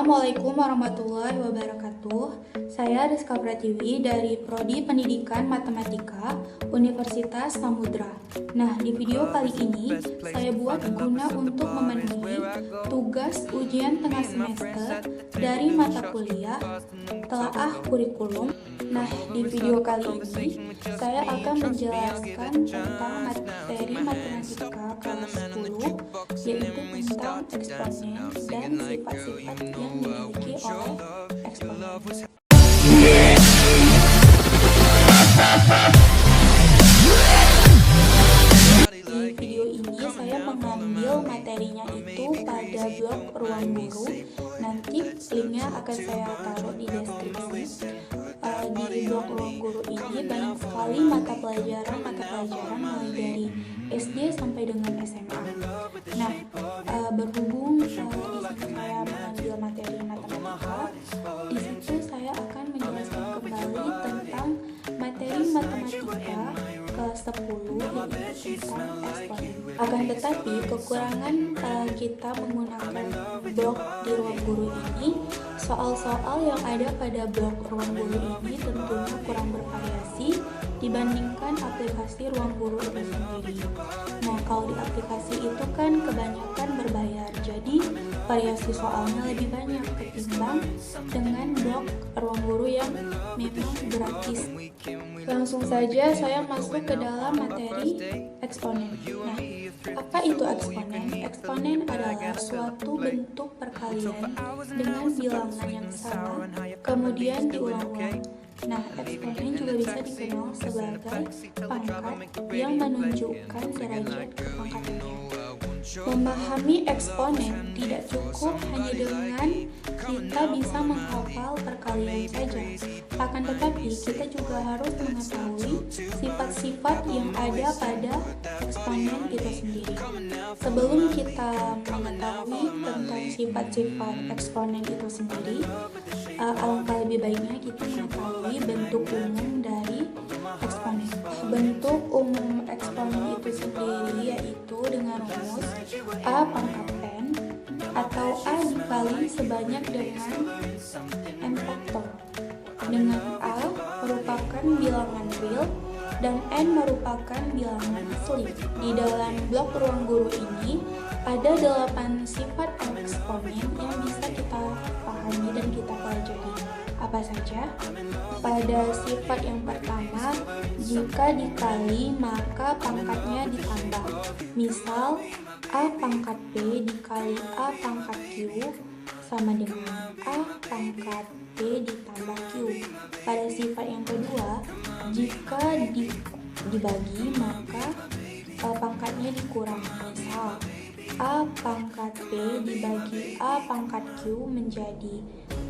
Assalamualaikum warahmatullahi wabarakatuh. Saya Rizka Pratiwi dari Prodi Pendidikan Matematika Universitas Samudra. Nah, di video kali ini saya buat guna untuk memenuhi tugas ujian tengah semester dari mata kuliah Telaah Kurikulum. Nah, di video kali ini saya akan menjelaskan tentang materi matematika kelas 10, yaitu tentang eksponen dan sifat-sifat yang dimiliki oleh eksponen. Di video ini saya mengambil materinya itu pada blog Ruang Guru. Nanti linknya akan saya taruh di deskripsi. Di blog Ruang Guru ini banyak sekali mata pelajaran mulai dari SD sampai dengan SMA. Nah, berhubung di sini saya mengambil materi matematika, di situ saya akan menjelaskan kembali tentang materi matematika kelas 10, yaitu tentang eksponen. Akan tetapi kekurangan kita menggunakan blog di Ruang Guru ini, soal-soal yang ada pada blog Ruang Guru ini tentunya kurang bervariasi dibandingkan aplikasi Ruang Guru itu sendiri. Nah, kalau di aplikasi itu kan kebanyakan berbayar, jadi variasi soalnya lebih banyak ketimbang dengan blog Ruang Guru yang memang gratis. Langsung saja saya masuk ke dalam materi eksponen. Nah, apa itu eksponen? Eksponen adalah suatu bentuk perkalian dengan bilangan yang sama, kemudian diulang-ulang. Nah, eksponen juga bisa dikenal sebagai pangkat yang menunjukkan derajat kepangkatannya. Memahami eksponen tidak cukup hanya dengan kita bisa menghafal perkalian saja. Akan tetapi kita juga harus mengetahui sifat-sifat yang ada pada eksponen itu sendiri. Sebelum kita mengetahui tentang sifat-sifat eksponen itu sendiri, alangkah lebih baiknya kita mengetahui bentuk umum dari eksponen. Bentuk umum eksponen itu sendiri yaitu dengan rumus A pangkat N atau A dikali sebanyak dengan N faktor, dengan A merupakan bilangan real dan N merupakan bilangan asli. Di dalam blok Ruang Guru ini ada 8 sifat eksponen yang bisa kita pahami dan kita pelajari. Apa saja? Pada sifat yang pertama, jika dikali maka pangkatnya ditambah. Misal, A pangkat B dikali A pangkat Q sama dengan A pangkat B ditambah Q. Pada sifat yang kedua, jika dibagi maka pangkatnya dikurang. Misal, A pangkat B dibagi A pangkat Q menjadi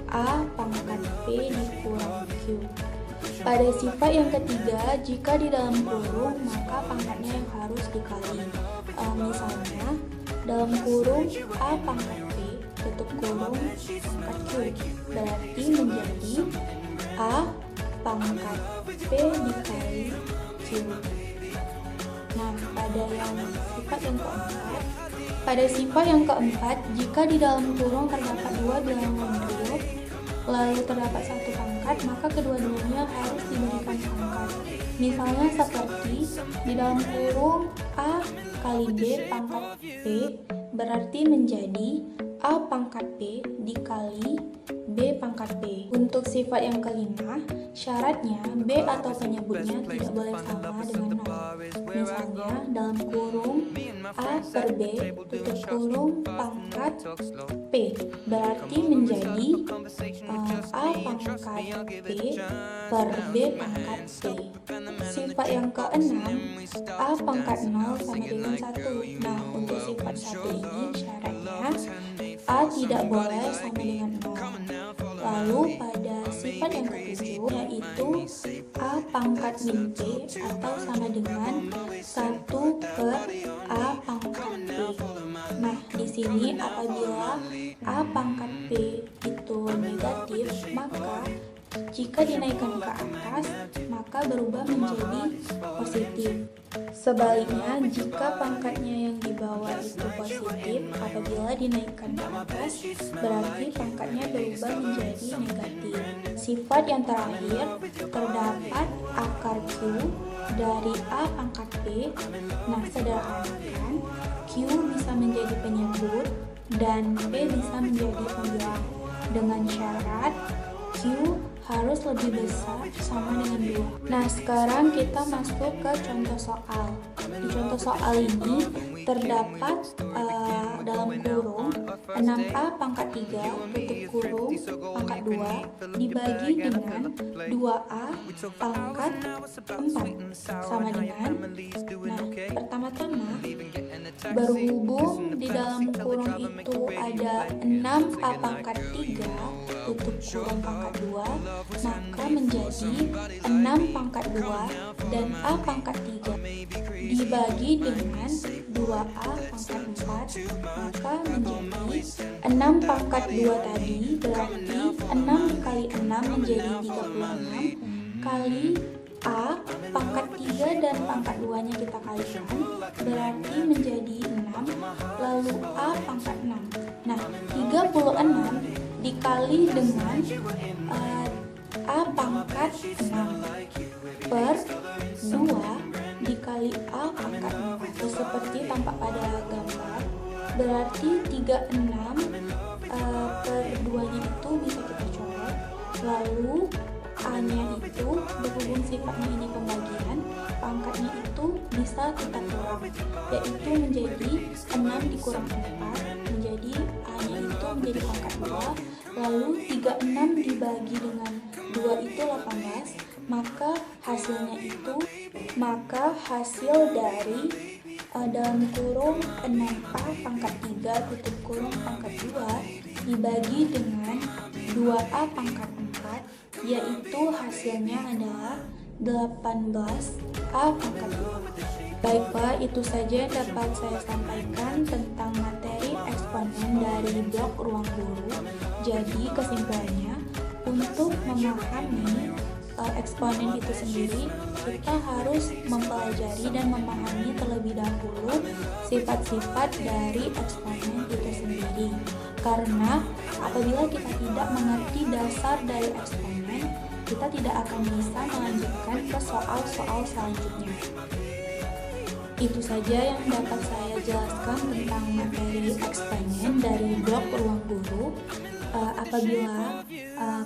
A pangkat B dikurang Q. Pada sifat yang ketiga, jika di dalam kurung maka pangkatnya yang harus dikali. Misalnya, dalam kurung A pangkat B tutup kurung pangkat Q, berarti menjadi A pangkat B dikali Q. Nah, pada sifat yang keempat, jika di dalam kurung terdapat dua bilangan real, lalu terdapat satu pangkat, maka kedua-duanya harus diberikan pangkat. Misalnya seperti di dalam kurung A kali B pangkat B, berarti menjadi A pangkat B dikali B pangkat B. Untuk sifat yang kelima, syaratnya B atau penyebutnya tidak boleh sama dengan 0. Misalnya dalam kurung A per B tutup kurung pangkat P, berarti menjadi A pangkat B per B pangkat P. Sifat yang keenam, A pangkat 0 sama dengan 1. Nah, untuk sifat 1 ini syaratnya A tidak boleh sama dengan 0. Lalu pada sifat yang ketujuh yaitu A pangkat min P atau sama dengan 1 per A pangkat P. Nah, di sini apabila A pangkat P itu negatif, maka jika dinaikkan ke atas maka berubah menjadi positif. positif. Sebaliknya, jika pangkatnya yang di bawah itu positif, apabila dinaikkan ke atas, berarti pangkatnya berubah menjadi negatif. Sifat yang terakhir, terdapat akar Q dari A pangkat B. Nah, sederhanakan, Q bisa menjadi penyebut dan B bisa menjadi pembilang, dengan syarat Q harus lebih besar sama dengan 2. Nah, sekarang kita masuk ke contoh soal. Di contoh soal ini terdapat dalam kurung 6A pangkat 3 tutup kurung pangkat 2 dibagi dengan 2A pangkat 4 sama dengan, nah, pertama-tama berhubung di dalam kurung itu ada 6A pangkat 3 tutup kurung pangkat 2, maka menjadi 6 pangkat 2 dan A pangkat 3 dibagi dengan 2A pangkat 4, maka menjadi 6 pangkat 2 tadi, berarti 6 dikali 6 menjadi 36 kali A pangkat 3 dan pangkat 2 nya kita kalikan, berarti menjadi 6, lalu A pangkat 6. Nah, 36 dikali dengan A pangkat 6 per 2 dikali A pangkat 4, seperti tampak pada gambar, berarti 36 per 2 nya itu bisa kita coret, lalu A nya itu berhubung sifatnya ini pembagian, pangkatnya itu bisa kita kurang, yaitu menjadi 6 dikurang 4, menjadi A nya itu menjadi pangkat 2, lalu 36 dibagi dengan 2 itu 18, maka hasil dari dalam kurung 6A pangkat 3 tutup kurung pangkat 2 dibagi dengan 2A pangkat 4, yaitu hasilnya adalah 18A pangkat 2. Baiklah, itu saja yang dapat saya sampaikan tentang materi eksponen dari blok ruang guru. Jadi kesimpulannya, untuk memahami eksponen itu sendiri, kita harus mempelajari dan memahami terlebih dahulu sifat-sifat dari eksponen itu sendiri. Karena apabila kita tidak mengerti dasar dari eksponen, kita tidak akan bisa melanjutkan ke soal-soal selanjutnya. Itu saja yang dapat saya jelaskan tentang materi eksponen dari blok ruang guru. Apabila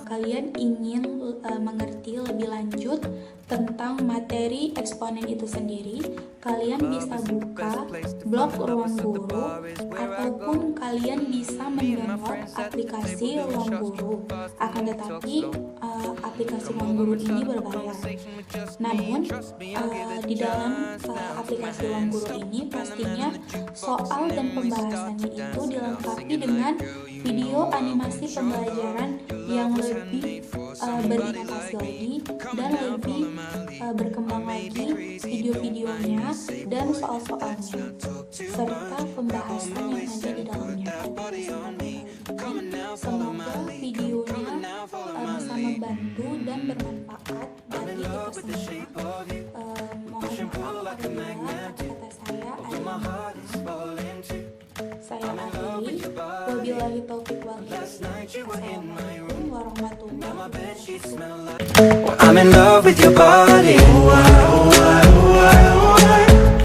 kalian ingin mengerti lebih lanjut tentang materi eksponen itu sendiri, kalian bisa buka blog ruang guru ataupun kalian bisa mendownload aplikasi ruang guru. Akan tetapi aplikasi ruang guru ini berbayar. Namun di dalam aplikasi ruang guru ini pastinya soal dan pembahasannya itu dilengkapi dengan video animasi pembelajaran yang lebih berinovasi lagi dan lebih berkembang lagi video-videonya dan soal-soalnya serta pembahasan yang ada di dalamnya. Semoga videonya bisa membantu dan bermanfaat bagi kita semua. Mohon maaf apabila kata-kata saya ada saya akhiri. Wabillahi taufiq wal hidayah. Assalamualaikum warahmatullahi wabarakatuh. I'm in love with your body.